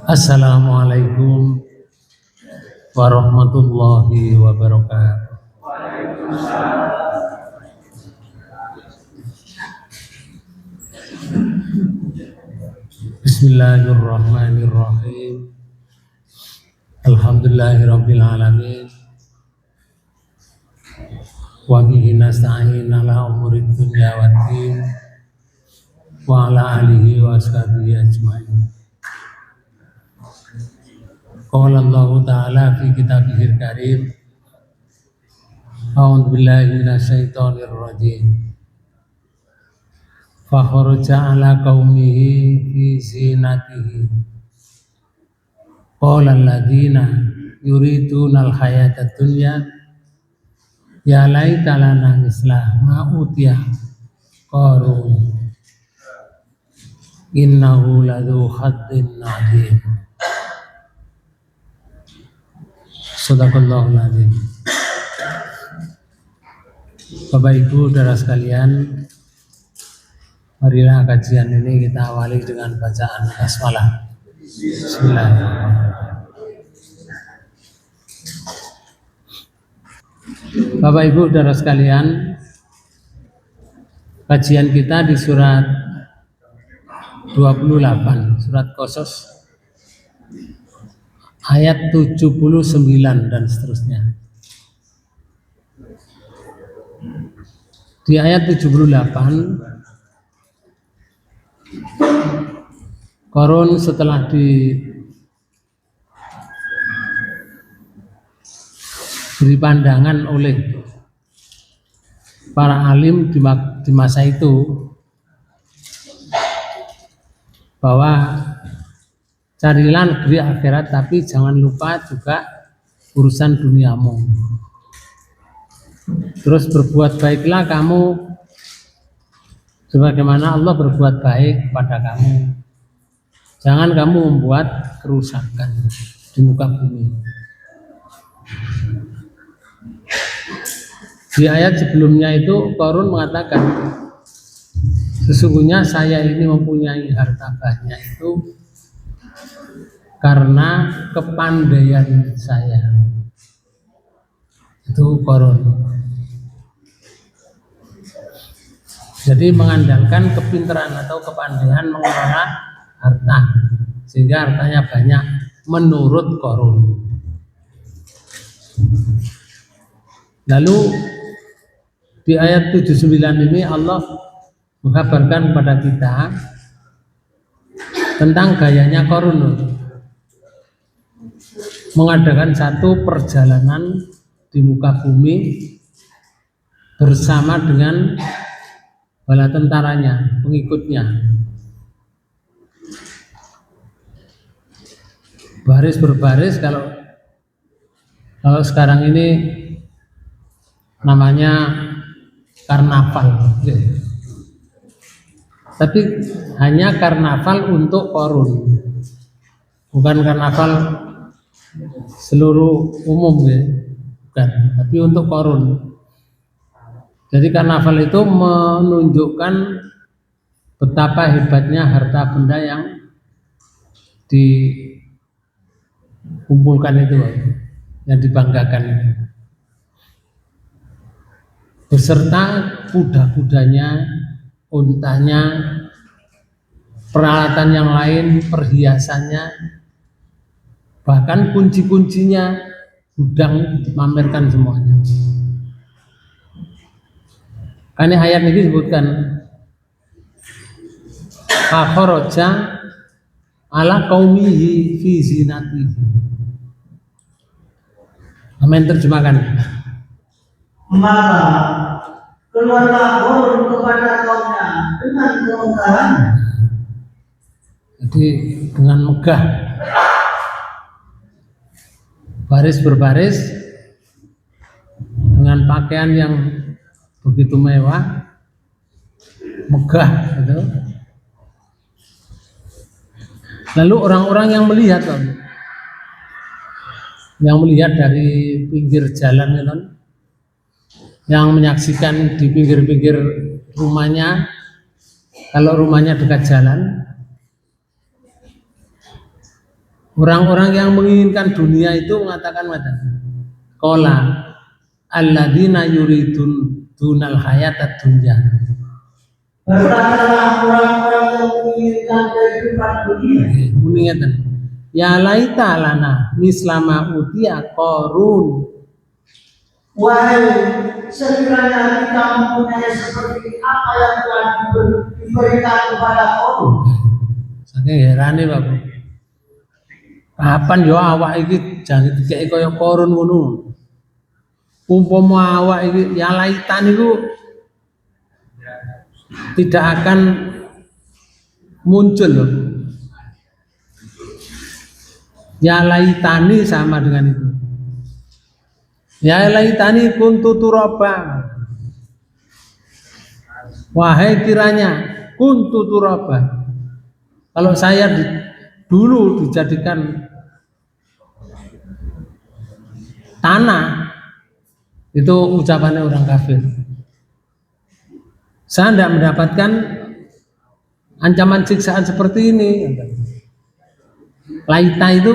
Assalamualaikum warahmatullahi wabarakatuh. Bismillahirrahmanirrahim. Alhamdulillahirabbil alamin. Wa bihi nasta'in ala umurid dunya waddin. Wa ala alihi wa ashabihi ajmain. Qala Allah Ta'ala fi kitabihil karim. A'udzu billahi minasyaitonir rajim. Fa kharaja ala qaumihi fi zinatihi. Qala alladziina yuriduna al-hayata dunya ya laita lana misla ma utiya qarun innahu ladzu haddin 'adzim. Shadaqallahul adzim. Bapak Ibu saudara sekalian, marilah kajian ini kita awali dengan bacaan basmalah. Bismillahirrahmanirrahim. Bapak Ibu saudara sekalian, kajian kita di surat 28, surat Qasas ayat 79 dan seterusnya. Di ayat 78, Qarun setelah diberi pandangan oleh para alim di masa itu bahwa carilah negeri akhirat, tapi jangan lupa juga urusan duniamu. Terus berbuat baiklah kamu sebagaimana Allah berbuat baik kepada kamu. Jangan kamu membuat kerusakan di muka bumi. Di ayat sebelumnya itu Qarun mengatakan, sesungguhnya saya ini mempunyai harta banyak itu karena kepandaian saya. Itu Qarun. Jadi mengandalkan kepintaran atau kepandaian mengelola harta, sehingga hartanya banyak menurut Qarun. Lalu di ayat 79 ini Allah mengkabarkan kepada kita tentang gayanya Qarun, mengadakan satu perjalanan di muka bumi bersama dengan bala tentaranya, pengikutnya, baris berbaris. Kalau sekarang ini namanya karnaval, tapi hanya karnaval untuk Qarun, bukan karnaval seluruh umum, bukan, tapi untuk Qarun. Jadi karnaval itu menunjukkan betapa hebatnya harta benda yang dikumpulkan itu, yang dibanggakan itu, beserta kuda-kudanya, untanya, peralatan yang lain, perhiasannya, bahkan kunci-kuncinya, gudang dipamerkan semuanya. Ini ayat ini disebutkan akhraja ala qaumihi fi zinatihi. Amin, terjemahkan. Maka keluarlah Qarun kepada kaumnya dengan kemegahan. Jadi dengan megah, baris berbaris dengan pakaian yang begitu mewah, megah gitu. Lalu orang-orang yang melihat dari pinggir jalan gitu, yang menyaksikan di pinggir-pinggir rumahnya, kalau rumahnya dekat jalan, Orang-orang yang menginginkan dunia itu mengatakan qala alladzina yuridun dunal hayatad dunya. Berkatalah orang-orang yang menginginkan kehidupan dunia. Mengingatkan, ya laita lana mislama utia Qarun. Wahai sekiranya kita mempunyai seperti apa yang telah diberikan kepada Qarun. Saking herane Bapak. Kapan yo awak iki jangan dikeki kaya Qarun ngono. Umpama awak iki ya laita niku tidak akan muncul loh. Ya laitani sama dengan itu. Ya laitani kuntu turaba. Wahai kiranya kuntu turaba. Kalau saya dulu dijadikan tanah, itu ucapannya orang kafir. Saya tidak mendapatkan ancaman siksaan seperti ini. Laita itu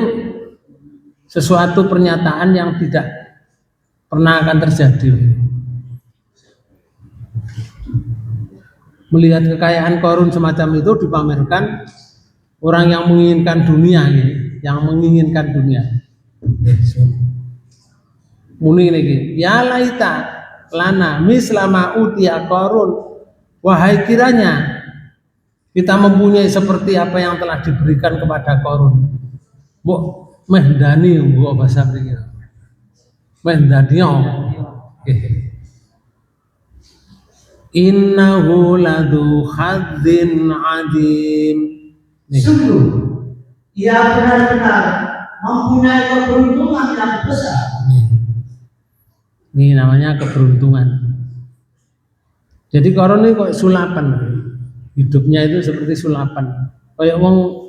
sesuatu pernyataan yang tidak pernah akan terjadi. Melihat kekayaan Qarun semacam itu dipamerkan orang yang menginginkan dunia ini, yang menginginkan dunia. Muni lagi, ya laita lana mislama utia Qarun. Wahai kiranya kita mempunyai seperti apa yang telah diberikan kepada Qarun. Mbok mehdani mbok bahasa mriki. Mehdani. Innahu ladu hadzin adim. Sungguh, ia benar-benar mempunyai keberuntungan yang besar. Ini namanya keberuntungan. Jadi Qarun ini kok sulapan, hidupnya itu seperti sulapan. Kayak wong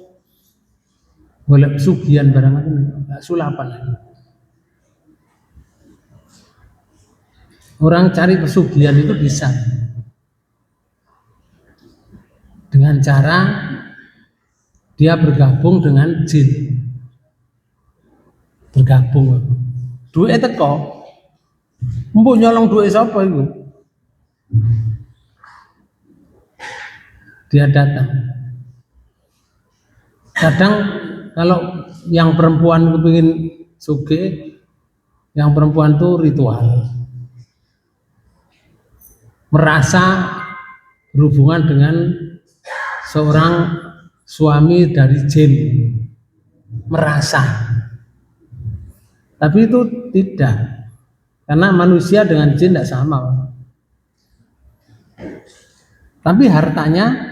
golek pesugihan barang itu sulapan lagi. Orang cari pesugihan itu bisa dengan cara dia bergabung dengan jin. Bergabung. Duit teko. Mbok nyolong duit sapa iku? Dia datang. Kadang kalau yang perempuan kepingin sugih, yang perempuan itu ritual. Merasa berhubungan dengan seorang suami dari jin. Merasa. Tapi itu tidak. Karena manusia dengan jin tidak sama. Tapi hartanya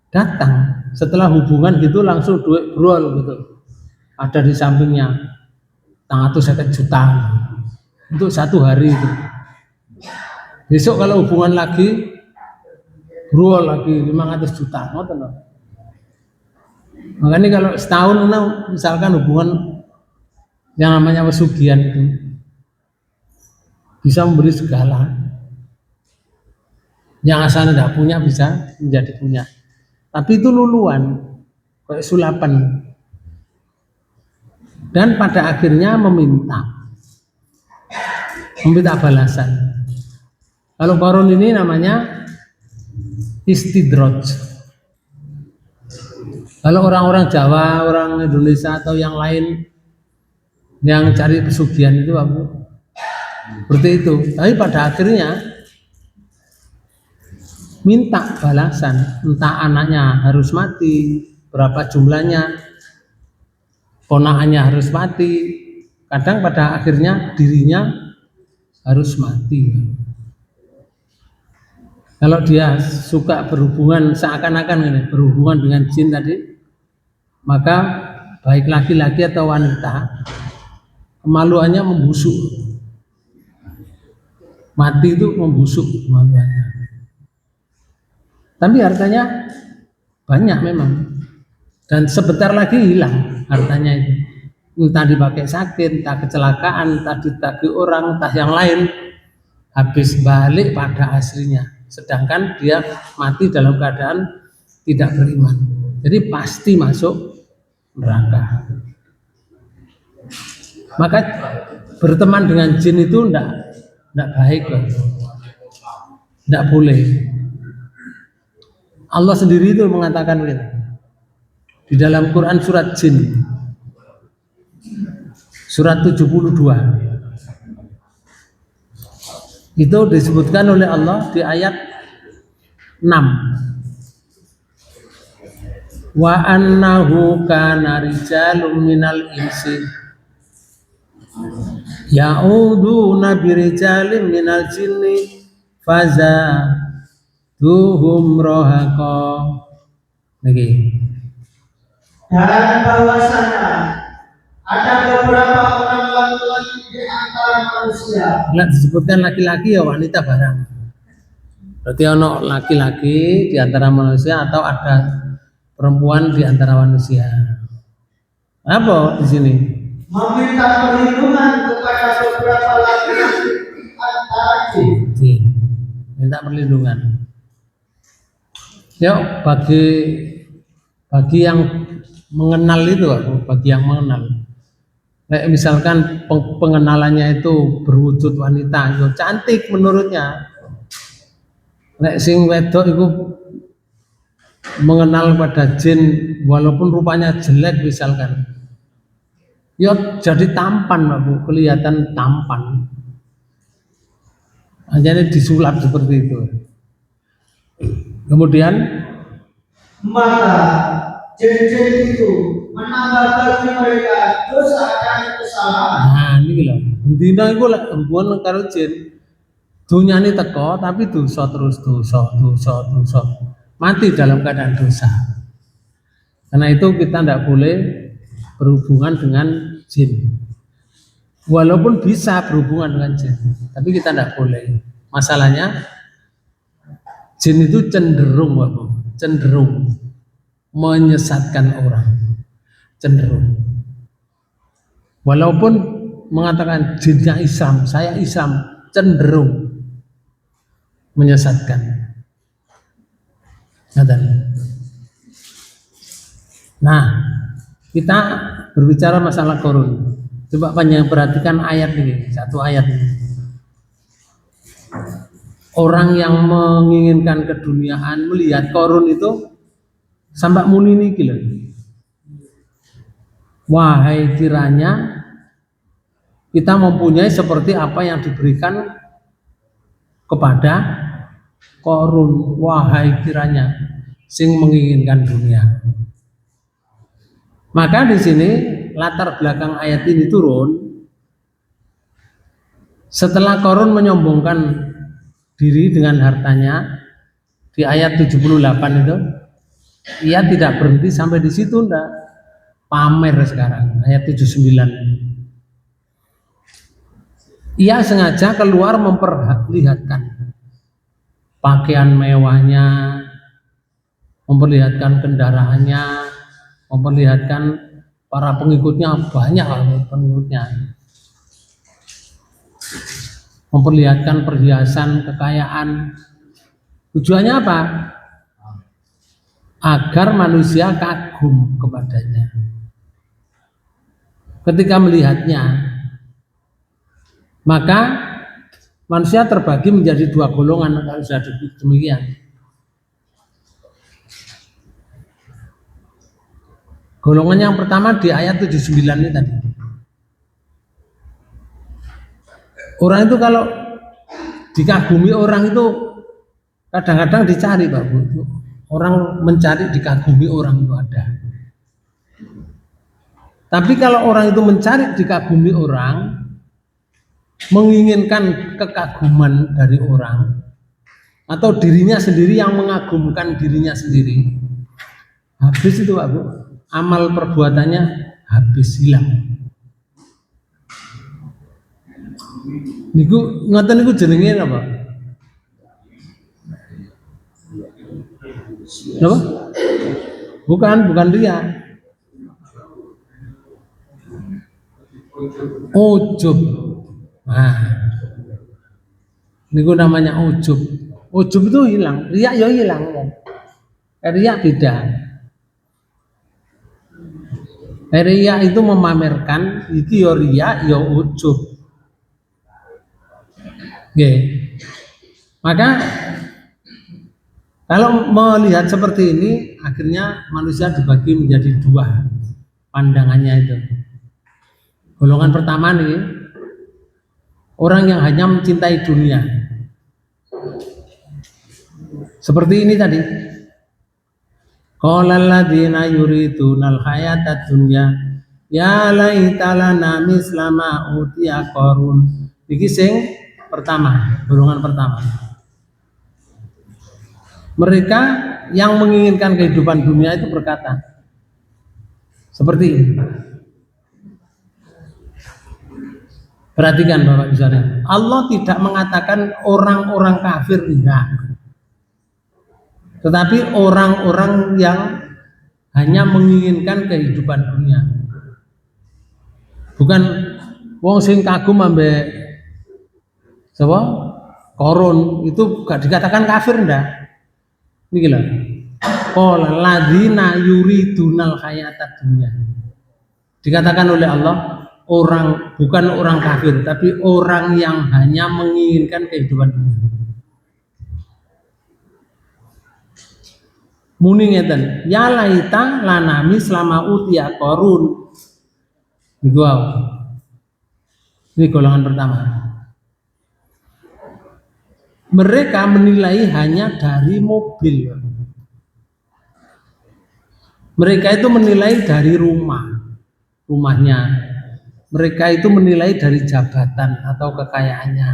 datang setelah hubungan gitu langsung duit brol gitu, ada di sampingnya 150 juta untuk satu hari itu. Besok kalau hubungan lagi brol lagi 500 juta, ngoten loh. Makanya kalau setahun misalkan hubungan yang namanya pesugihan itu bisa memberi segala, yang asalnya tidak punya bisa menjadi punya. Tapi itu luluan, kayak sulapan. Dan pada akhirnya meminta balasan. Kalau Qarun ini namanya istidraj. Kalau orang-orang Jawa, orang Indonesia atau yang lain yang cari pesugihan itu seperti itu. Tapi pada akhirnya minta balasan, entah anaknya harus mati, berapa jumlahnya, ponakannya harus mati, kadang pada akhirnya dirinya harus mati. Kalau dia suka berhubungan seakan-akan ini, berhubungan dengan jin tadi, maka baik laki-laki atau wanita, kemaluannya membusuk. Mati itu membusuk kemaluannya. Tapi hartanya banyak memang, dan sebentar lagi hilang hartanya itu. Entah dipakai sakit, entah kecelakaan, entah ditagih orang, entah yang lain, habis balik pada aslinya. Sedangkan dia mati dalam keadaan tidak beriman. Jadi pasti masuk neraka. Maka berteman dengan jin itu enggak baik loh. Enggak boleh. Allah sendiri itu mengatakan gitu. Di dalam Quran surat jin surat 72 itu disebutkan oleh Allah di ayat 6. Wa annahu kana rijalun minal insi ya'uduna birijalin minal jinni fazaduhum rohaqa. Lagi. Dan bahwasanya ada beberapa orang laki-laki di antara manusia. Nggak disebutkan laki-laki ya wanita barang. Berarti ono laki-laki di antara manusia atau ada perempuan di antara manusia. Apa di sini? Meminta perlindungan kepada beberapa laki-laki di antara jin. Minta perlindungan. Yuk bagi yang mengenal itu, bagi yang mengenal. Kayak misalkan pengenalannya itu berwujud wanita, yo cantik menurutnya. Nek sing wedok itu mengenal pada jin walaupun rupanya jelek misalkan, ya jadi tampan Pak Bu, kelihatan tampan. Hanya disulap seperti itu. Kemudian maka jin-jin itu menambah bagi mereka dosa dan kesalahan. nah ini loh, dina iku lek hubungan karo jin dunyane teko tapi dosa terus dosa. Mati dalam keadaan dosa. Karena itu kita tidak boleh berhubungan dengan jin. Walaupun bisa berhubungan dengan jin, tapi kita tidak boleh. Masalahnya jin itu cenderung menyesatkan orang. Cenderung. Walaupun mengatakan jinnya Islam, saya Islam, cenderung menyesatkan. Nah, kita berbicara masalah korun. Coba panjang perhatikan ayat ini, satu ayat ini. Orang yang menginginkan keduniaan melihat korun itu sampai muni niki lho. Wahai kiranya kita mempunyai seperti apa yang diberikan kepada korun. Wahai kiranya sing menginginkan dunia. Maka di sini latar belakang ayat ini turun setelah korun menyombongkan diri dengan hartanya di ayat 78 itu, ia tidak berhenti sampai di situ, ndak pamer sekarang ayat 79. Ia sengaja keluar memperlihatkan pakaian mewahnya, memperlihatkan kendaraannya, memperlihatkan para pengikutnya, banyak pengikutnya, memperlihatkan perhiasan, kekayaan. Tujuannya apa? Agar manusia kagum kepadanya. Ketika melihatnya, maka manusia terbagi menjadi dua golongan kalau sudah demikian. Golongan yang pertama di ayat 79 ini tadi. Orang itu kalau dikagumi orang itu kadang-kadang dicari Pak Bu. Orang mencari dikagumi orang itu ada. Tapi kalau orang itu mencari dikagumi orang, menginginkan kekaguman dari orang, atau dirinya sendiri yang mengagumkan dirinya sendiri, habis itu Pak Bu. Amal perbuatannya habis hilang. Niku ngoten niku jenenge apa? Apa? Bukan riya. Ujub. Nah, niku namanya ujub. Ujub itu hilang, riya ya hilang kan. Riya beda. Riya itu memamerkan, itu ya riya, ya ujub. Oke. Maka kalau melihat seperti ini, akhirnya manusia dibagi menjadi dua pandangannya itu. Golongan pertama nih, orang yang hanya mencintai dunia. Seperti ini tadi. Qala alladziina yuridunal hayatad dunya ya laita lana misla ma utiya Qarun. Iki sing pertama, golongan pertama. Mereka yang menginginkan kehidupan dunia itu berkata seperti ini. Perhatikan Bapak Ibu sekalian. Allah tidak mengatakan orang-orang kafir enggak. Tetapi orang-orang yang hanya menginginkan kehidupan dunia. Bukan wong sing kagum ambek sapa? Qarun itu gak dikatakan kafir ndak. Niki lho. Qala ladzina yuridunal hayatad dunya. Dikatakan oleh Allah bukan orang kafir tapi orang yang hanya menginginkan kehidupan dunia. Muni ngeten, ya laita lanami selama utia Qarun. Niku ini golongan pertama. Mereka menilai hanya dari mobil. Mereka itu menilai dari rumahnya. Mereka itu menilai dari jabatan atau kekayaannya.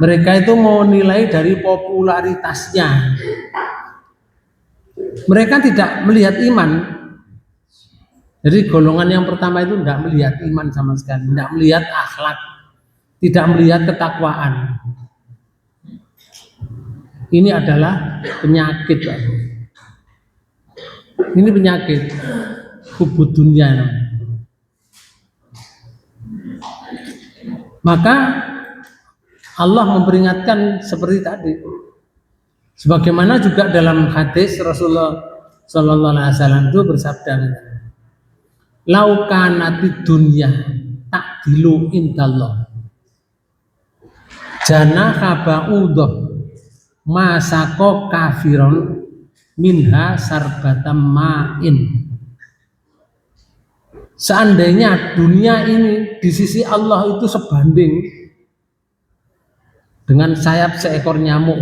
Mereka itu mau nilai dari popularitasnya. Mereka tidak melihat iman. Jadi golongan yang pertama itu tidak melihat iman sama sekali, tidak melihat akhlak, tidak melihat ketakwaan. Ini adalah penyakit. Ini penyakit hubud dunia. Maka Allah memperingatkan seperti tadi. Sebagaimana juga dalam hadis Rasulullah Sallallahu Alaihi Wasallam itu bersabda, "Laukanatid dunya takdilu indallah, jana kabaudoh masako kafiron minha sarbatam ma'in." Seandainya dunia ini di sisi Allah itu sebanding dengan sayap seekor nyamuk,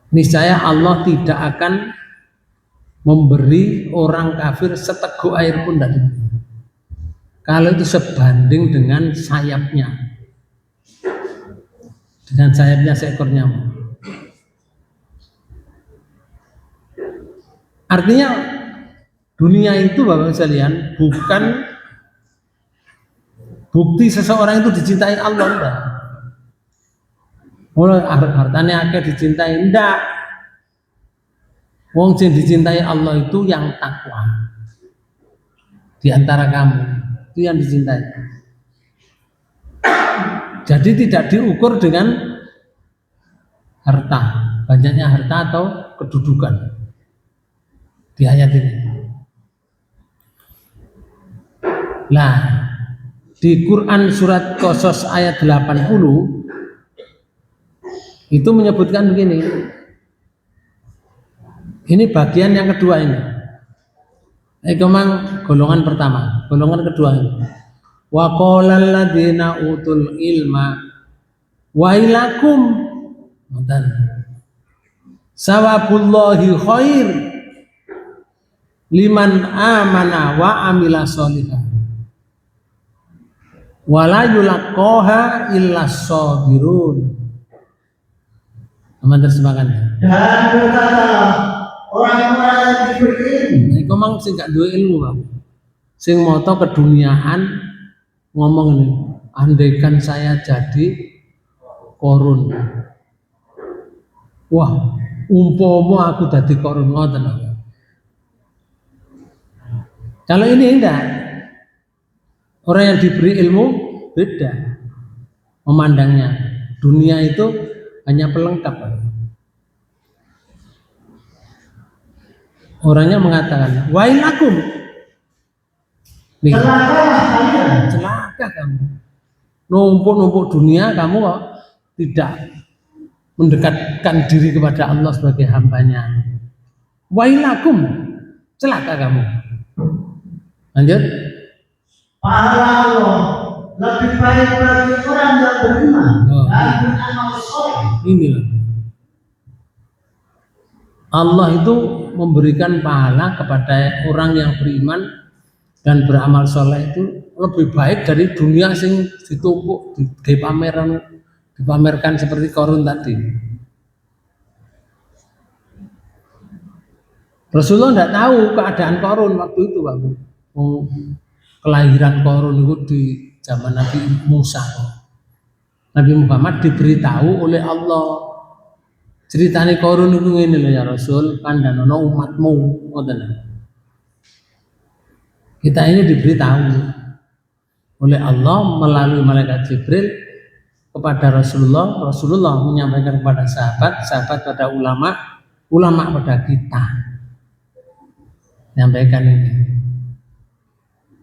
niscaya Allah tidak akan memberi orang kafir seteguk air pun tidak diberi. Kalau itu sebanding dengan sayapnya, seekor nyamuk. Artinya dunia itu Bapak sekalian bukan bukti seseorang itu dicintai Allah, enggak. Hartanya akeh dicintai, enggak. Wong sing dicintai Allah itu yang takwa. Di antara kamu itu yang dicintai. Jadi tidak diukur dengan harta, banyaknya harta atau kedudukan. Di ayat ini. Nah, di Quran surat Qasas ayat 80 itu menyebutkan begini. Ini bagian yang kedua ini. Memang golongan pertama, golongan kedua ini. Wa qala alladziina utul ilma wailakum dan sawabullahi khair liman amana wa amila sholihan wala yulaqqaha illa sabirun. Aman terjemahkan. Dan berkata orang-orang yang diberi ilmu. Iku mang sing gak duwe ilmu, Bang. Sing moto keduniaan ngomong ini, andaikan saya jadi Qarun. Wah, umpama aku dadi Qarun ngoten. Kalau ini enggak. Orang yang diberi ilmu beda memandangnya. Dunia itu hanya pelengkap. Orangnya mengatakan, wailakum. Nih, Celakalah kalian. celaka kamu. Numpuk-numpuk dunia kamu kok tidak mendekatkan diri kepada Allah sebagai hambanya. Wailakum, celaka kamu. Lanjut. Pahala Allah lebih baik bagi orang yang beriman dan beramal soleh. Inilah Allah itu memberikan pahala kepada orang yang beriman dan beramal soleh itu lebih baik dari dunia sing ditumpuk dipamerkan seperti Qarun tadi. Rasulullah tidak tahu keadaan Qarun waktu itu, Pak. Kelahiran Qarun itu di zaman Nabi Musa. Nabi Muhammad diberitahu oleh Allah. Ceritanya Qarun itu ini loh ya Rasul, kandhanono umatmu, ngoten. Kita ini diberitahu oleh Allah melalui malaikat Jibril kepada Rasulullah. Rasulullah menyampaikan kepada sahabat, sahabat pada ulama, ulama pada kita. Menyampaikan ini.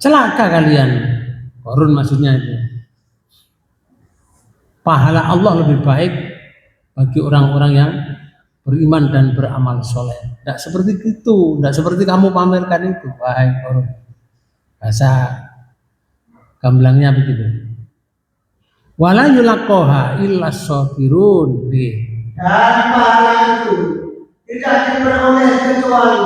Celaka kalian. Qarun maksudnya itu. Pahala Allah lebih baik bagi orang-orang yang beriman dan beramal soleh. Tidak seperti itu, tidak seperti kamu pamerkan itu. Wahai Qarun. Bahasa gamblangnya begitu. Wala yulaqaha illa sabirun. Dan pahala itu tidak diperoleh kecuali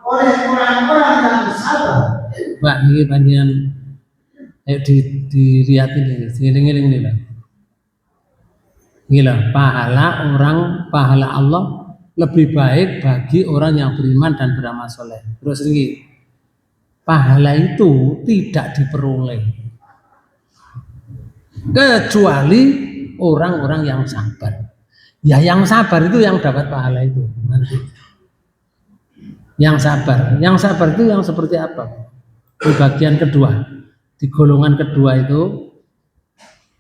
oleh orang-orang yang sabar. Mbak, ini panjenengan dilihat ini, ngiling-ngiling ini lah. Gila, pahala Allah lebih baik bagi orang yang beriman dan beramal soleh. Terus ini, pahala itu tidak diperoleh kecuali orang-orang yang sabar. Ya, yang sabar itu yang dapat pahala itu nanti. Yang sabar itu yang seperti apa? Di bagian kedua, di golongan kedua itu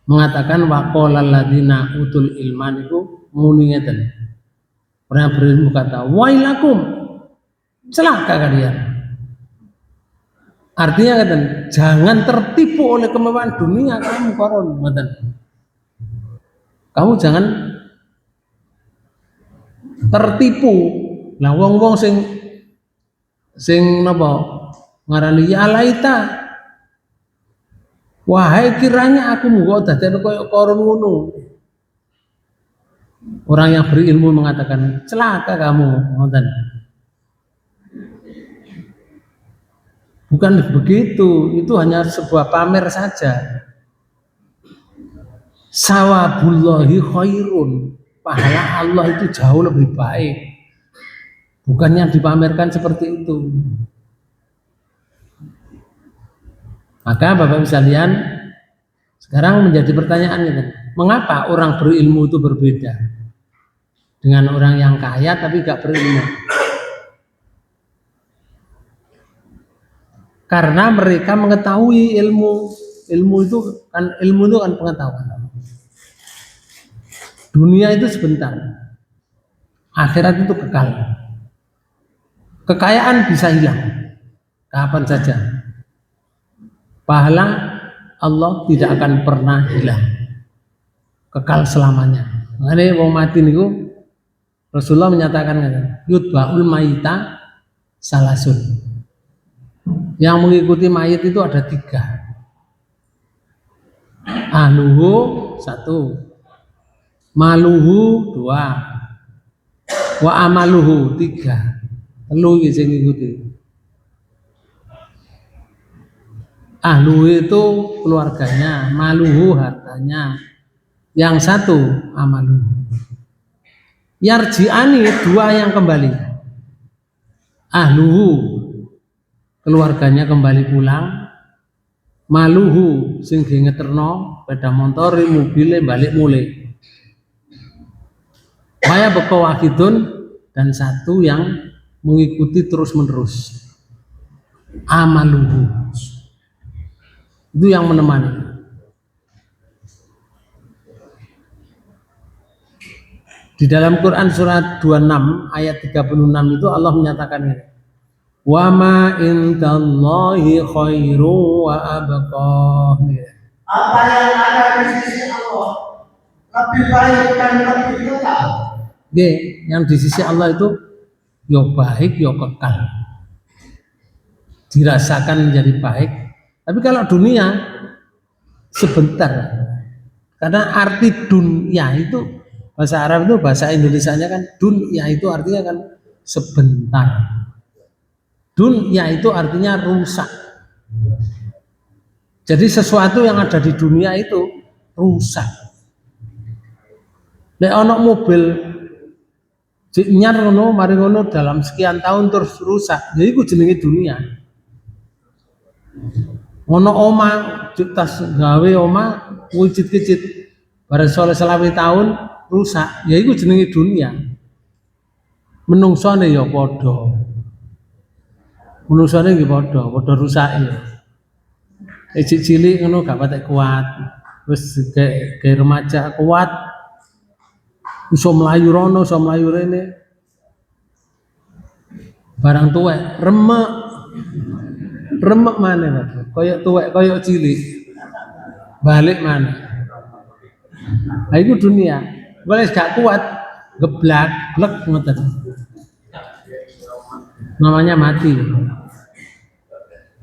mengatakan waqala alladziina utul ilman itu muni ngeten. Orang berilmu kata wailakum, celaka kalian. Artinya ngeten, jangan tertipu oleh kemewahan dunia kamu Qarun, ngeten. Kamu jangan tertipu. Nah wong-wong sing napa ngarani ya laita. Wahai kiranya aku muga dadekno kaya Qarun ngono. Orang yang berilmu mengatakan celaka kamu, ngoten. Bukan begitu, itu hanya sebuah pamer saja. Sawabullahi khairun. Pahala Allah itu jauh lebih baik. Bukan yang dipamerkan seperti itu. Maka Bapak sekalian, sekarang menjadi pertanyaan gitu. Mengapa orang berilmu itu berbeda dengan orang yang kaya tapi gak berilmu? Karena mereka mengetahui ilmu itu kan pengetahuan. Dunia itu sebentar, akhirat itu kekal. Kekayaan bisa hilang kapan saja. Pahala Allah tidak akan pernah hilang, kekal selamanya. Makanya wong mati niku Rasulullah menyatakan yutba'ul mayita salasun. Yang mengikuti mayit itu ada 3. Ahluhu 1, maluhu 2, wa amaluhu 3. Telu iki sing ngikuti. Ahluhu itu keluarganya, maluhu hartanya. Yang 1 amaluhu. Yarji'ani 2 yang kembali. Ahluhu keluarganya kembali pulang, maluhu sing ngeterno sepeda motor mobil balik mulai. Maya beko wahidun dan 1 yang mengikuti terus menerus. Amaluhu itu yang menemani. Di dalam Quran surat 26 ayat 36 itu Allah menyatakan ini. Wa ma indallahi khairu wa abqa. Apa yang ada di sisi Allah lebih baik dan lebih kekal. Nggih, yang di sisi Allah itu yo baik yo kekal. Dirasakan menjadi baik. Tapi kalau dunia sebentar. Karena arti dunia itu bahasa Arab itu bahasa Indonesianya kan dunia itu artinya kan sebentar. Dunia itu artinya rusak. Jadi sesuatu yang ada di dunia itu rusak. Nek ana mobil nyar ngono mari ngono dalam sekian tahun terus rusak. Ya iku jenenge dunia. Ono oma tas gawe oma wujud-wujud bareng soleh selawe tahun rusak. Ya iku jenenge dunia. Menungsone ya padha. Menungsone nggih padha rusake ya. Cilik ngono gak patek kuat. Wis kayak remaja kuat. Iso mlayu rono, iso mlayu rene. Barang tuwek remek mana Pak? Koyok tuwek, koyok cilik. Balik mana? Nah itu dunia. Boleh gak kuat, geblak, blek ngoten. Namanya mati.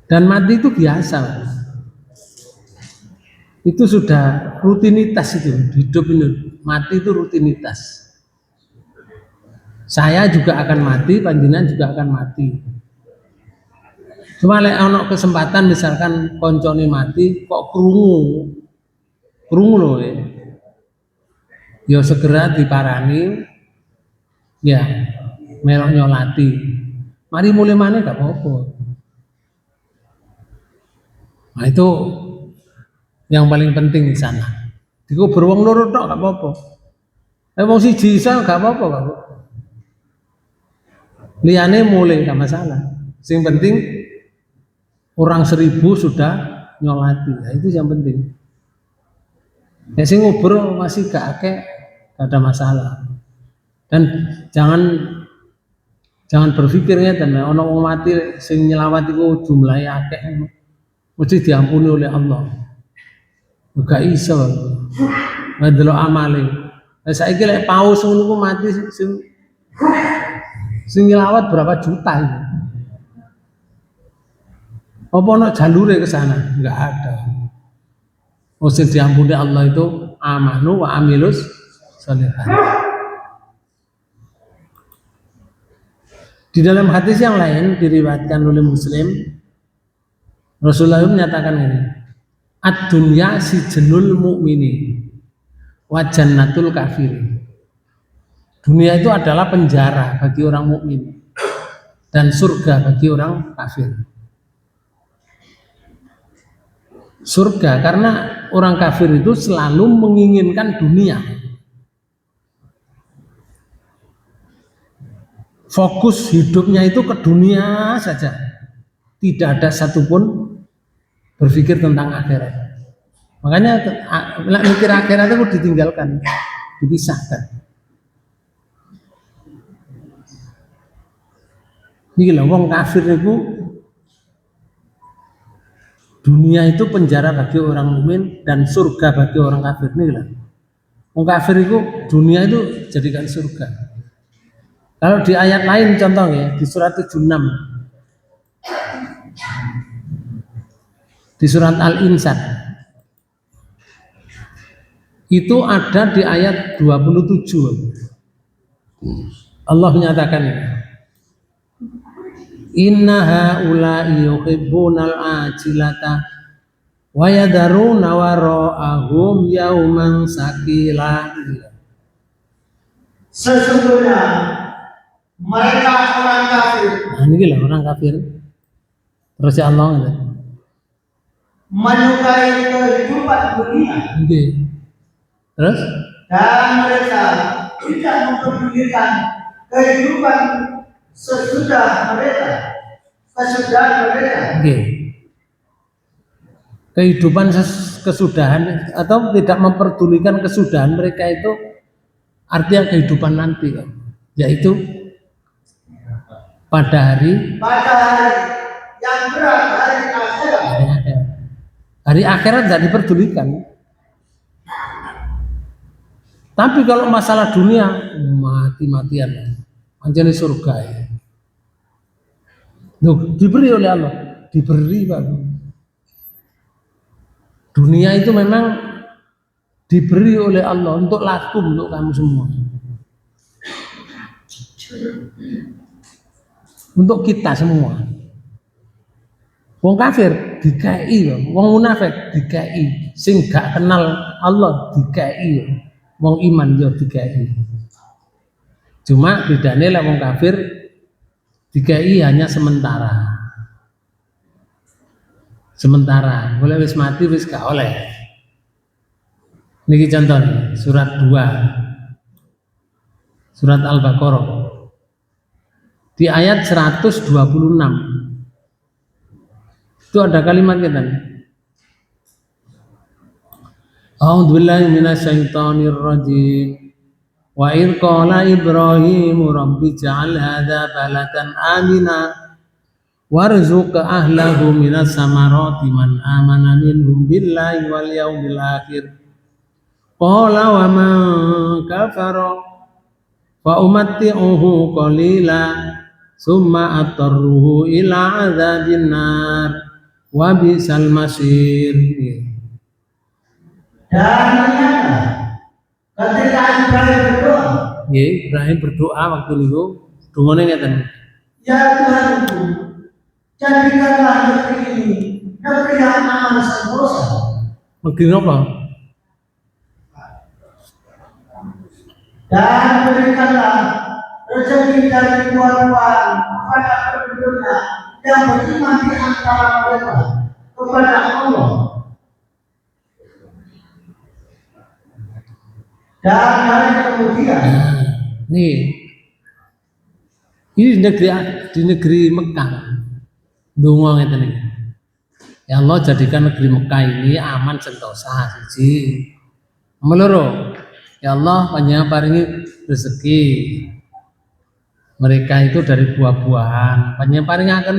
Dan mati itu biasa. Itu sudah rutinitas itu hidup ini. Mati itu rutinitas. Saya juga akan mati, panjenengan juga akan mati. Cuma lek ana kesempatan misalkan koncone mati kok krungu lho ya segera diparani ya melok nyolati. Mari mulai maneh gak apa-apa. Nah itu yang paling penting di sana. Dikubur wong loro tok gak apa-apa. Wong siji iso gak apa-apa, Pak. Liyane mulai gak masalah. Sing penting orang 1000 sudah nyolati. Nah, itu yang penting. Ya sing ngubur masih gak akeh, gak ada masalah. Dan jangan berpikirnya dan ono wong mati sing nyelawat iku jumlahe akeh. Mesti diampuni oleh Allah. Gak iso. Ndelok amale. Lah saiki lek paus ngono ku mati sing nyelawat berapa juta itu. Apa ana jalure ke sana? Enggak ada. Mesti diampuni Allah itu amanu wa amilus sholihat. Di dalam hadis yang lain diriwayatkan oleh Muslim, Rasulullah menyatakan ini, ad-dunya sijnul mu'mini wa jannatul kafir. Dunia itu adalah penjara bagi orang mukmin dan surga bagi orang kafir. Surga karena orang kafir itu selalu menginginkan dunia. Fokus hidupnya itu ke dunia saja. Tidak ada satupun berpikir tentang akhirat. Makanya mikir akhirat itu ditinggalkan, dipisahkan. Ini lah wong kafir itu dunia itu penjara bagi orang mukmin dan surga bagi orang kafir. Nih lah. Wong kafir itu dunia itu jadikan surga. Kalau di ayat lain contohnya di surat 76. Di surat Al-Insan. Itu ada di ayat 27. Allah menyatakan inna haula'i yuhibbunal ajilata wa yadaruna wara'ahum yauman sakila. Sesungguhnya mereka orang kafir. Nah ini lah orang kafir. Terus ya Allah ini. Menyukai kehidupan dunia. Okay. Terus? Dan mereka tidak mempedulikan kehidupan sesudah mereka. Okay. Kehidupan kesudahan atau tidak memperdulikan kesudahan mereka itu artinya kehidupan nanti, yaitu pada hari yang berat, hari akhirat. Hari akhirat tidak diperdulikan. Tapi kalau masalah dunia mati-matian, anjani surga ya. Loh, diberi oleh Allah, diberi Pak. Dunia itu memang diberi oleh Allah untuk laku untuk kamu semua. Untuk kita semua. Wong kafir dikei, wong munafik dikei, sing gak kenal Allah dikei, wong iman yo dikei. Cuma bedane lah wong kafir dikei hanya sementara. Sementara, boleh wis mati wis gak oleh. Niki contohnya surat 2. Surat Al-Baqarah. Di ayat 126. Itu ada kalimat kita. A'udzubillahi minasyaitonir rajim. Wa idh qala Ibrahim rabbi ij'al hadza baladan amina warzuq ahlahu minas samarati man amana minhum billahi wal yaumil akhir. Qala wa man kafara fa umatti'uhu qalila summa atarruhu ila adzabin nar wa bisal masir. Dan ternyata ketika Ibrahim berdoa, Ibrahim berdoa waktu itu dungane ngeten. ya Tuhanku, jadikanlah negeri ini negeri yang aman sentosa. Negeri apa? Dan berikanlah rezeki dari buah-buahan kepada penduduknya yang beriman di antara mereka kepada Allah. Dan hari kemudian, nih, ini di negeri Mekah, donga ngeten iki. Ya Allah jadikan negeri Mekah ini aman sentosa siji. Nomor ya Allah panjenengan paringi rezeki mereka itu dari buah-buahan. Panjenengan paringaken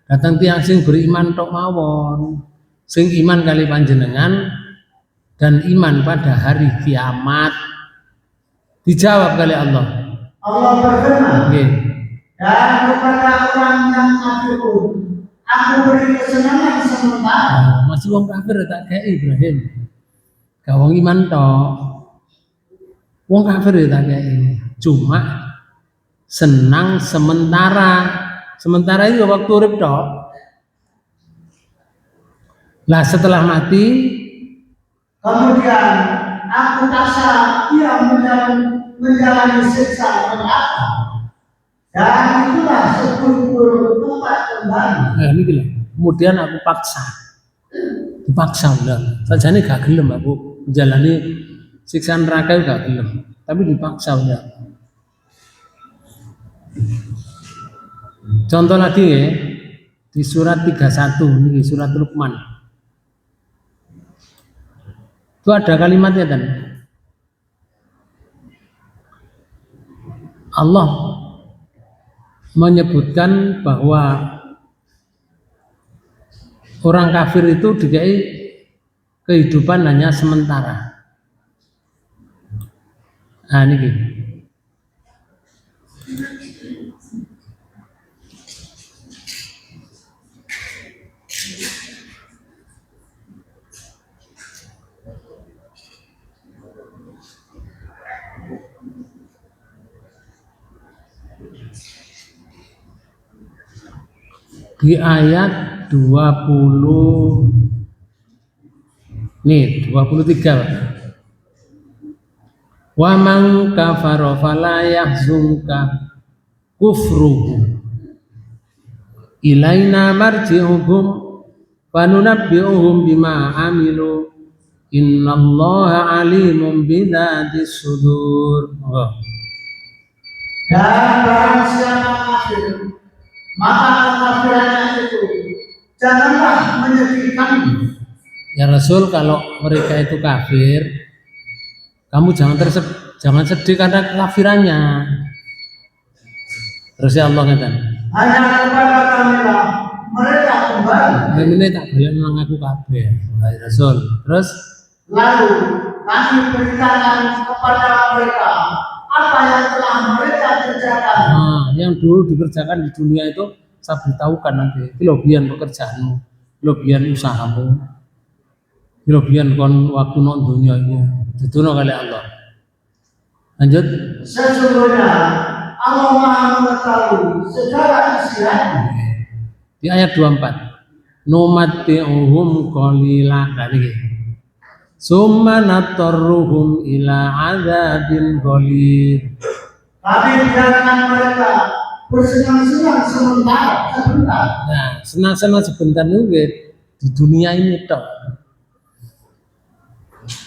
datang tiang sing beriman tok mawon, sing iman kali panjenengan dan iman pada hari kiamat. Dijawab kali Allah. Allah berfirman, Nggih. dan kepada orang yang kafir aku beri kesenangan sementara. Masih wong kafir tak kayak Ibrahim. Gak wong iman tok. Wong kafir tak kayak. Cuma senang sementara. Sementara itu waktu urip tok. Lah setelah mati Kemudian aku rasa ia menjalani siksa neraka. Dan itulah sepuluh tempat kembali. nah ini gila. Kemudian aku dipaksa udah. Saja ini gak gelem aku menjalani siksa neraka itu gak gelem. Tapi dipaksa udah. Contoh lagi ya di surat 31 ini surat Luqman. Itu ada kalimatnya kan. Allah menyebutkan bahwa orang kafir itu dikai kehidupan hanya sementara. Nah ini gitu. Di ayat 20 nih 23 wa man kafara fala yahzunka kufruhu ilaina marji'uhum fanunabbi'uhum bima amilu innallaha alimun bidzatis sudur. Dan barang siapa kafir, maka kekafirannya itu janganlah menyedihkan. Ya Rasul, kalau mereka itu kafir, kamu jangan sedih karena kekafirannya. Terus ya Allah kata, hanya kepada kamilah mereka kembali. Ini tak boleh nang aku kabeh, wahai Rasul. Terus Lalu kami beritakan kepada mereka apa yang telah mereka kerjakan. nah, yang dulu dikerjakan di dunia itu saya beritahukan nanti. Kelebihan pekerjaanmu, kelebihan usahamu, kelebihan kon waktu nang dunia itu. Dituno kali Allah. Lanjut. Sesungguhnya Allah Maha mengetahui segala isi hati. Di ayat 24. Numatti'uhum qalila kali. Summa natarruhum ila adzabin qalil. Kami biarkan mereka bersenang-senang sebentar. Nah, senang-senang sebentar juga di dunia ini toh.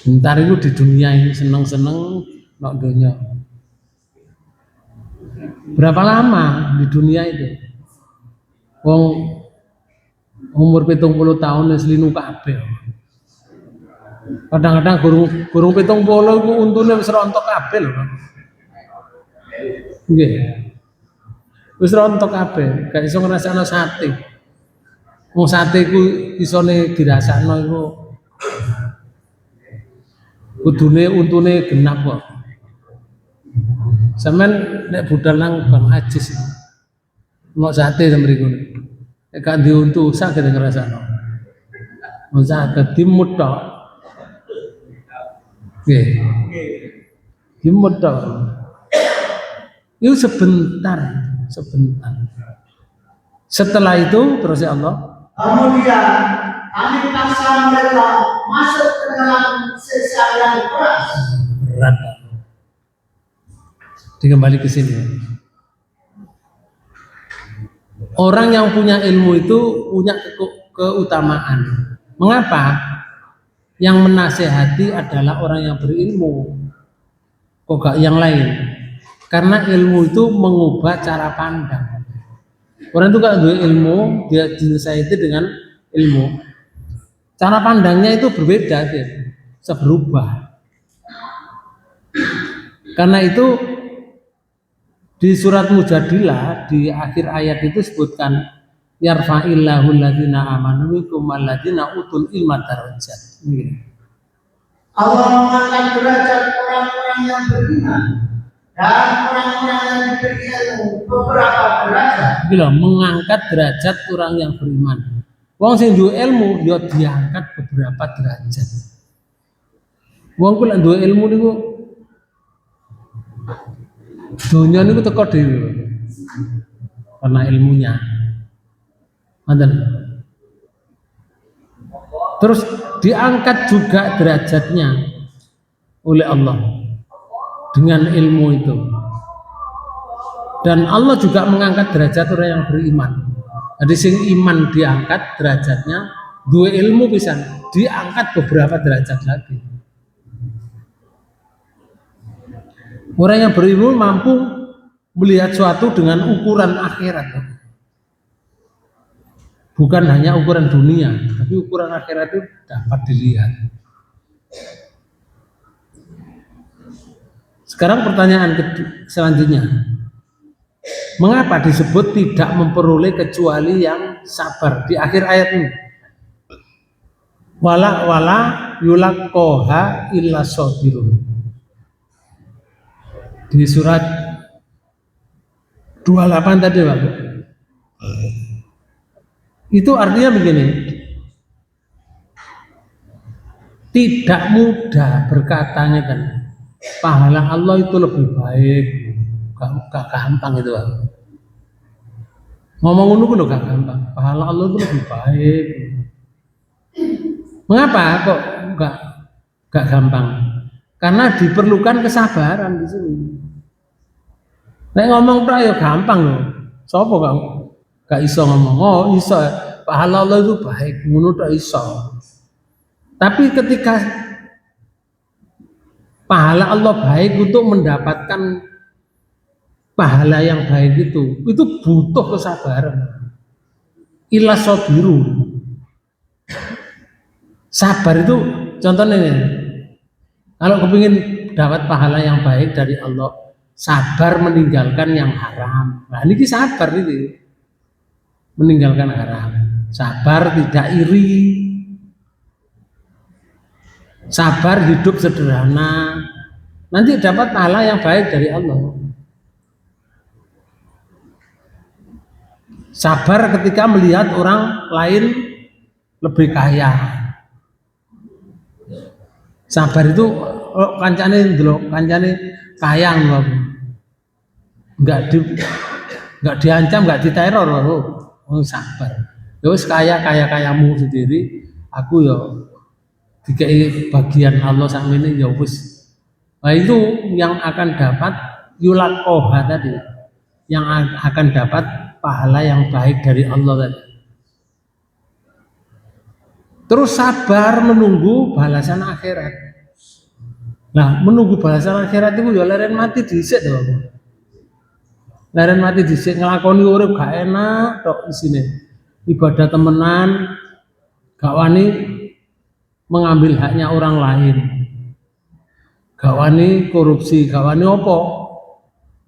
Bentar itu di dunia ini senang-senang nok dunia. Berapa lama di dunia itu? Wong umur 70 tahun wis linu kabeh. Kadang-kadang gurung 70 iku untune wis rontok kabeh lho. Nggih. Wis rontok kabeh, gak iso ngrasakno sate. Wong sate ku isone dirasakno iku kudune untune genap kok. Sampeyan nek budal nang Bang Ajis. Mau sate sampe mriku. Nek gak diuntu saged ngrasakno. Mau saged dimut tok. Nggih. Dimut tok. Itu sebentar. Setelah itu terus ya Allah. Kemudian kami paksa mereka masuk ke dalam siksa yang keras. Berat. Dikembali ke sini. Orang yang punya ilmu itu punya keutamaan. Mengapa? Yang menasehati adalah orang yang berilmu. Kok gak yang lain? Karena ilmu itu mengubah cara pandang. Orang itu kalau ada ilmu, dia dinasehati dengan ilmu. Cara pandangnya itu berbeda, dia bisa berubah. Karena itu di surat Mujadilah di akhir ayat itu sebutkan yarfa'illahu alladziina aamanu minkum walladziina utul ilma darajat. Allah mengangkat derajat orang-orang yang beriman dan orang-orang yang diberi ilmu beberapa derajat. Bila mengangkat derajat orang yang beriman. Wong sing duwe ilmu ya diangkat beberapa derajat. Wong ku lek duwe ilmu niku dunia niku teko dhewe. Karena ilmunya. Ngoten. Terus diangkat juga derajatnya oleh Allah dengan ilmu itu. Dan Allah juga mengangkat derajat orang yang beriman. Jadi sing iman diangkat derajatnya, dua ilmu bisa diangkat beberapa derajat lagi. Orang yang berilmu mampu melihat suatu dengan ukuran akhirat. Bukan hanya ukuran dunia, tapi ukuran akhirat itu dapat dilihat. Sekarang pertanyaan selanjutnya. Mengapa disebut tidak memperoleh kecuali yang sabar di akhir ayat ini? Wala yulaqqaha illa sabirun. Di surat 28 tadi Pak. Itu artinya begini. Tidak mudah berkatanya kan. Pahala Allah itu lebih baik. Gak gampang itu Pak. Ngomong ngono lho gak gampang. Pahala Allah itu lebih baik. Mengapa kok gak gampang? Karena diperlukan kesabaran di sini. Nek ngomong tok ya gampang loh. Sopo gak iso ngomong. Oh iso. Pahala Allah itu baik. Ngono tok iso. Tapi ketika pahala Allah baik untuk mendapatkan pahala yang baik itu butuh kesabaran. Illa sabiru. Sabar itu contohnya nih. Kalau kepingin dapat pahala yang baik dari Allah, sabar meninggalkan yang haram. Nah ini sabar ini. meninggalkan haram. Sabar tidak iri. Sabar hidup sederhana. Nanti dapat pahala yang baik dari Allah. Sabar ketika melihat orang lain lebih kaya. Sabar itu kancane ndelok, kancane kaya ngono. Enggak diancam, enggak diteror lho. Sabar. Ya wis kaya-kayamu sendiri, aku ya dikei bagian Allah sakmene ya wis. Nah itu yang akan dapat yulaqoha tadi. Yang akan dapat pahala yang baik dari Allah tadi. Terus sabar menunggu balasan akhirat. Nah, menunggu balasan akhirat itu ya leren mati dhisik to. Leren mati dhisik nglakoni urip gak enak tok isine. Ibadah temenan gak wani mengambil haknya orang lain. Gak wani korupsi, gak wani apa.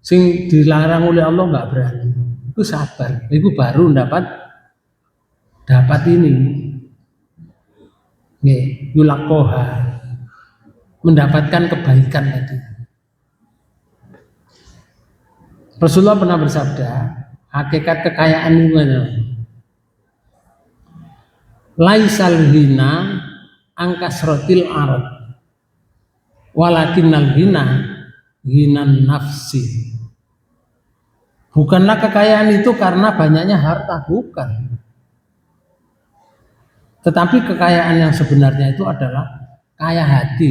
Sing dilarang oleh Allah gak berani. Itu sabar. Itu baru dapat ini. Nggih, yulaqoha. Mendapatkan kebaikan tadi. Rasulullah pernah bersabda, hakikat kekayaan itu adalah laisal hina angkasrotil arad walakinnal hina hinan nafsi. Bukanlah kekayaan itu karena banyaknya harta, bukan. Tetapi kekayaan yang sebenarnya itu adalah kaya hati.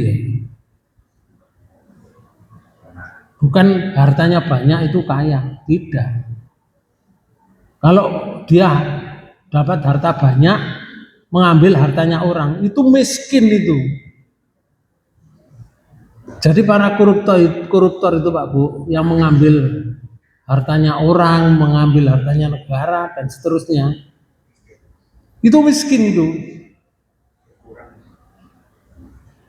Bukan hartanya banyak itu kaya, tidak. Kalau dia dapat harta banyak, mengambil hartanya orang, itu miskin itu. Jadi para koruptor itu Pak Bu, yang mengambil hartanya orang, mengambil hartanya negara dan seterusnya, itu miskin itu.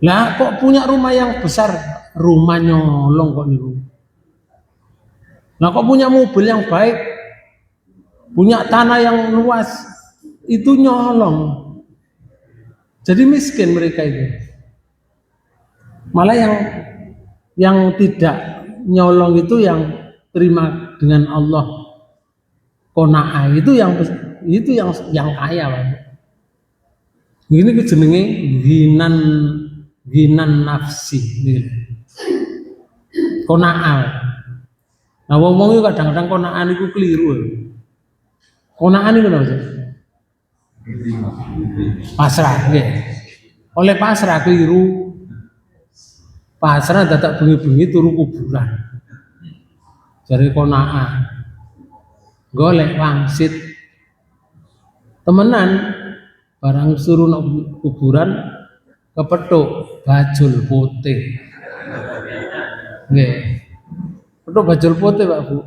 Lah kok punya rumah yang besar, rumah nyolong kok itu. Nah kok punya mobil yang baik, punya tanah yang luas, itu nyolong. Jadi miskin mereka itu. Malah yang tidak nyolong itu yang terima dengan Allah qanaah itu yang kaya Pak. Ini jenenge ginan nafsi qanaah. Nah wong-wong itu kadang-kadang qanaah niku keliru. Qanaah niku napa sih? Pasrah nggih. Oleh pasrah keliru. Pasrah dadak bengi-bengi turu kuburan. Jare qanaah. Golek wangsit. Temenan barang suruh nang kuburan kepethuk bajul putih. Nggih. Pethuk bajul putih Pak Bu.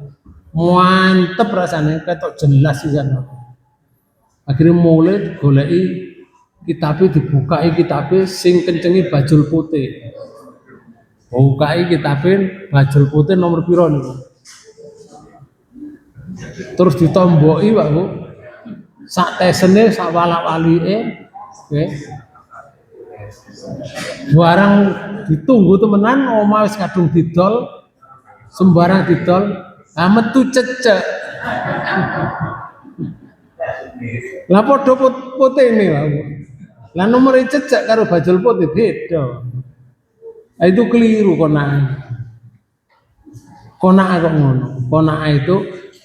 Mantep rasane ketok jelas pisan. Akhirnya mulai goleki kitabe dibukai kitabe sing kencengi bajul putih. Bukai kitabe bajul putih nomor piro niku. Terus ditomboki Pak Bu. Sak tesene sak walak-walike nggih. Barang ditunggu temenan omah wis kadung didol sembarang didol metu cecek. Lah padha putih-putih Pak Bu. Lah nomor cecek karo bajul putih beda. Itu keliru qanaah. Qanaah kok ngono. Qanaah itu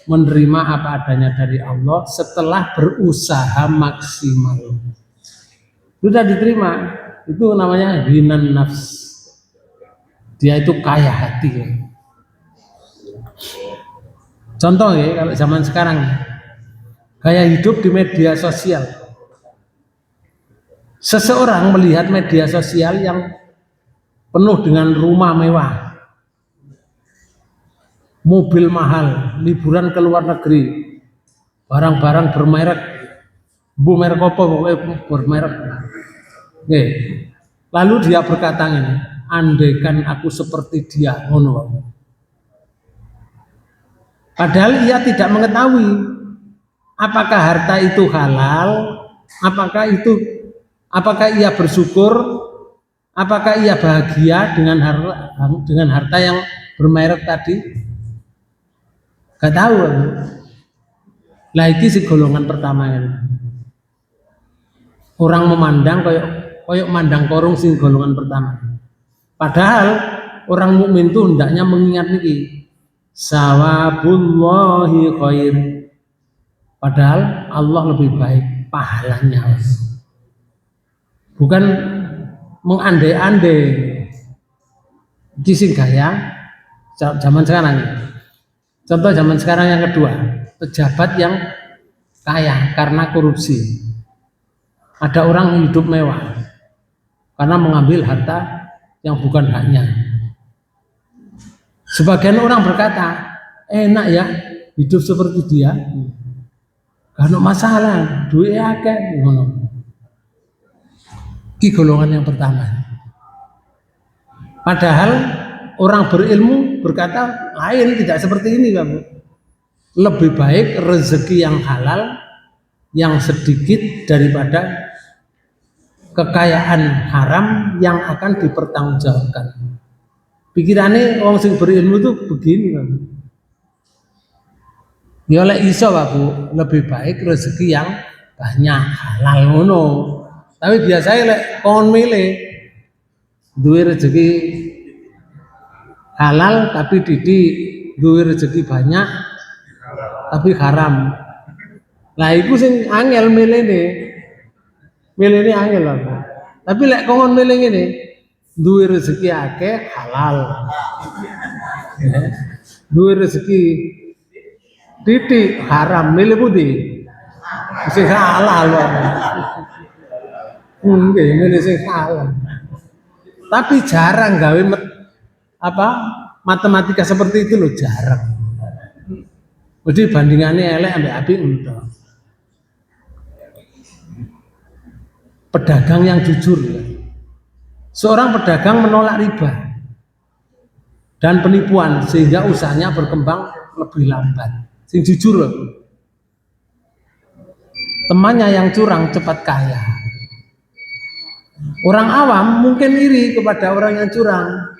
menerima apa adanya dari Allah setelah berusaha maksimal. Sudah diterima, itu namanya hinan nafs. Dia itu kaya hati. Contoh ya, kalau zaman sekarang gaya hidup di media sosial. Seseorang melihat media sosial yang penuh dengan rumah mewah, mobil mahal, liburan ke luar negeri, barang-barang bermerek, merek apa pokoknya bermerek. Oke. Lalu dia berkata ini, andaikan aku seperti dia, ngono. Padahal ia tidak mengetahui apakah harta itu halal, apakah ia bersyukur, apakah ia bahagia dengan harta yang bermerek tadi? Gak tahu. Lah iki si golongan pertama ini. Orang memandang koyok mandang korung sing golongan pertama. Padahal orang mukmin itu hendaknya mengingat niki. Sawabullahi khair. Padahal Allah lebih baik pahalanya. Bukan mengandai-andai. Iki sing gaya zaman sekarang. Contoh zaman sekarang yang kedua, pejabat yang kaya karena korupsi. Ada orang yang hidup mewah karena mengambil harta yang bukan haknya. Sebagian orang berkata, enak ya hidup seperti dia, gak ada masalah, duit akeh. Ini golongan yang pertama. Padahal orang berilmu berkata lain, tidak seperti ini kamu. Lebih baik rezeki yang halal, yang sedikit daripada kekayaan haram yang akan dipertanggungjawabkan. Pikirannya orang sing berilmu itu begini kan. Ya oleh iso Pak Bu, lebih baik rezeki yang banyak halal ngono. Tapi biasanya lek kon milih duwe rezeki halal tapi didik, duwe rezeki banyak tapi haram. Lah iku sing angel milihne. Milih ini angel lah. Tapi lek kon milih ngene, duwe rezeki akeh halal. Duwe rezeki titik haram, milih pundi? Sing halal wae. Nggih, milih sing halal. Tapi jarang gawe matematika seperti itu loh, jarang. Jadi bandingannya elek ambek apik entuk. Pedagang yang jujur ya. Seorang pedagang menolak riba dan penipuan sehingga usahanya berkembang lebih lambat. Sing jujur loh. Temannya yang curang cepat kaya. Orang awam mungkin iri kepada orang yang curang.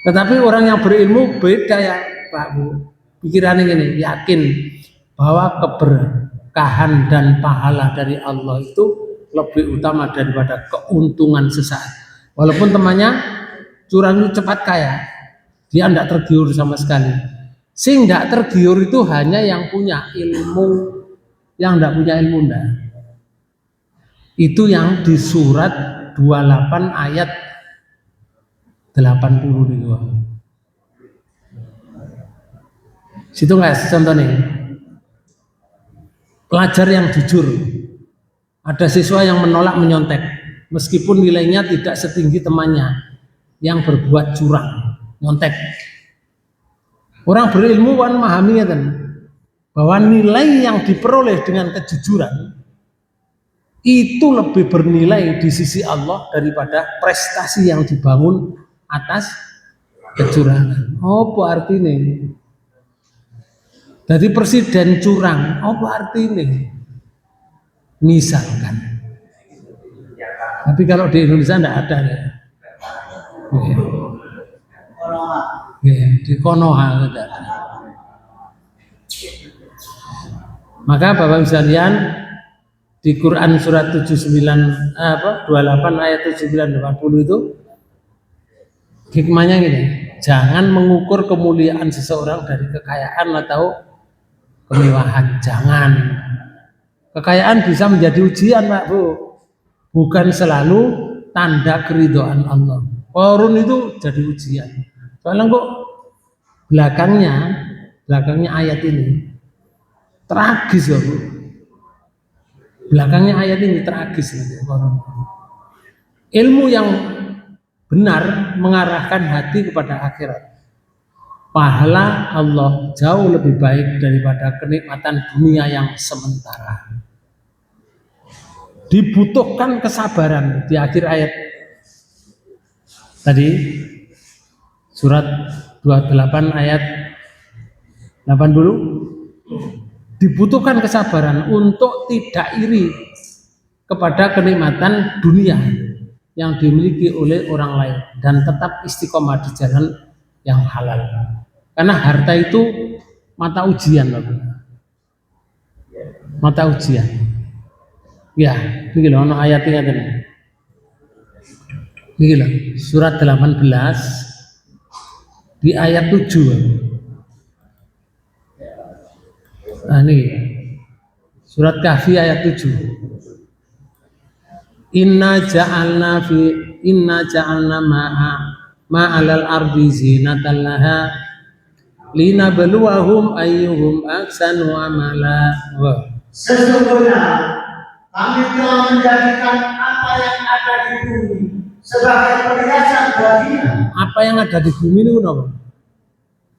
Tetapi orang yang berilmu beda ya Pak Bu. Pikirannya ini yakin bahwa keberkahan dan pahala dari Allah itu lebih utama daripada keuntungan sesaat. Walaupun temannya curang itu cepat kaya, dia tidak tergiur sama sekali. Sing tidak tergiur itu hanya yang punya ilmu, yang tidak punya ilmu enggak. Itu yang di surat 28 ayat 82. Situ nggak contoh nih. Pelajar yang jujur. Ada siswa yang menolak menyontek meskipun nilainya tidak setinggi temannya yang berbuat curang, nyontek. Orang berilmu kan memahaminya kan bahwa nilai yang diperoleh dengan kejujuran itu lebih bernilai di sisi Allah daripada prestasi yang dibangun atas kecurangan. Apa artinya? Jadi presiden curang, apa artinya? Misalkan. Tapi kalau di Indonesia tidak ada ya. Di Konoha tidak ada. Maka Bapak sekalian di Quran surat 28 ayat 79 80 itu hikmahnya gini, jangan mengukur kemuliaan seseorang dari kekayaan atau kemewahan, jangan. Kekayaan bisa menjadi ujian Pak Bu, bukan selalu tanda keridhaan Allah. Korun itu jadi ujian. Soalnya kok belakangnya ayat ini tragis ya Bu. Belakangnya ayat ini tragis korun. Ilmu yang benar mengarahkan hati kepada akhirat. Pahala Allah jauh lebih baik daripada kenikmatan dunia yang sementara. Dibutuhkan kesabaran di akhir ayat tadi surat 28 ayat 80 dibutuhkan kesabaran untuk tidak iri kepada kenikmatan dunia yang dimiliki oleh orang lain dan tetap istiqomah di jalan yang halal. Karena harta itu mata ujian, Bapak. Mata ujian. Ya, ini loh, ayatnya tadi. Ini loh, surat 18 di ayat 7. Nah, ini surat Kahfi ayat 7. Inna ja'alna ma'alal ardi zinatan laha linabluwahum ayyuhum ahsanu amala. Sesungguhnya kami telah menjadikan apa yang ada di bumi sebagai perhiasan baginya. Apa yang ada di bumi ini apa?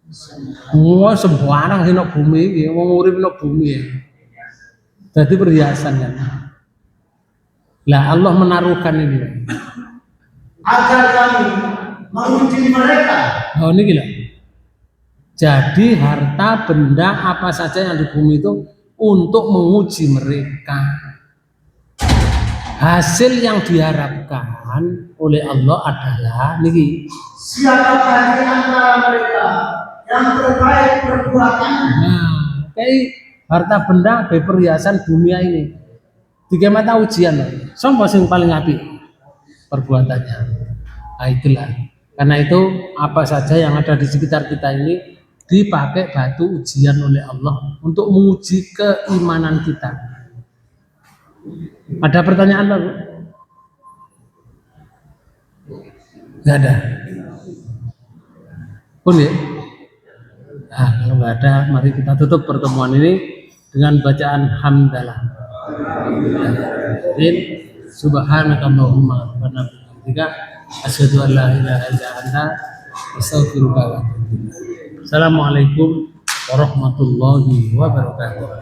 Semua sembarang di bumi ini, wong urip di bumi ya. Jadi perhiasan kan. Lah Allah menaruhkan ini agar kami menguji mereka. Oh ini gila. Jadi harta benda apa saja yang di bumi itu untuk menguji mereka. Hasil yang diharapkan oleh Allah adalah niki. Siapakah di antara mereka yang terbaik perbuatannya? Nah, kayak harta benda perhiasan dunia ini. Tiga mata ujian, sopo sing paling apik perbuatannya. Nah, itulah. Karena itu apa saja yang ada di sekitar kita ini dipakai batu ujian oleh Allah untuk menguji keimanan kita. Ada pertanyaan Pak? Nggak ada. Pun ya? Nah, kalau nggak ada, mari kita tutup pertemuan ini dengan bacaan hamdalah. Subhanakallahumma wa bihamdika asyhadu an la ilaha illa anta astaghfiruka wa atubu ilaik. Assalamualaikum warahmatullahi wabarakatuh.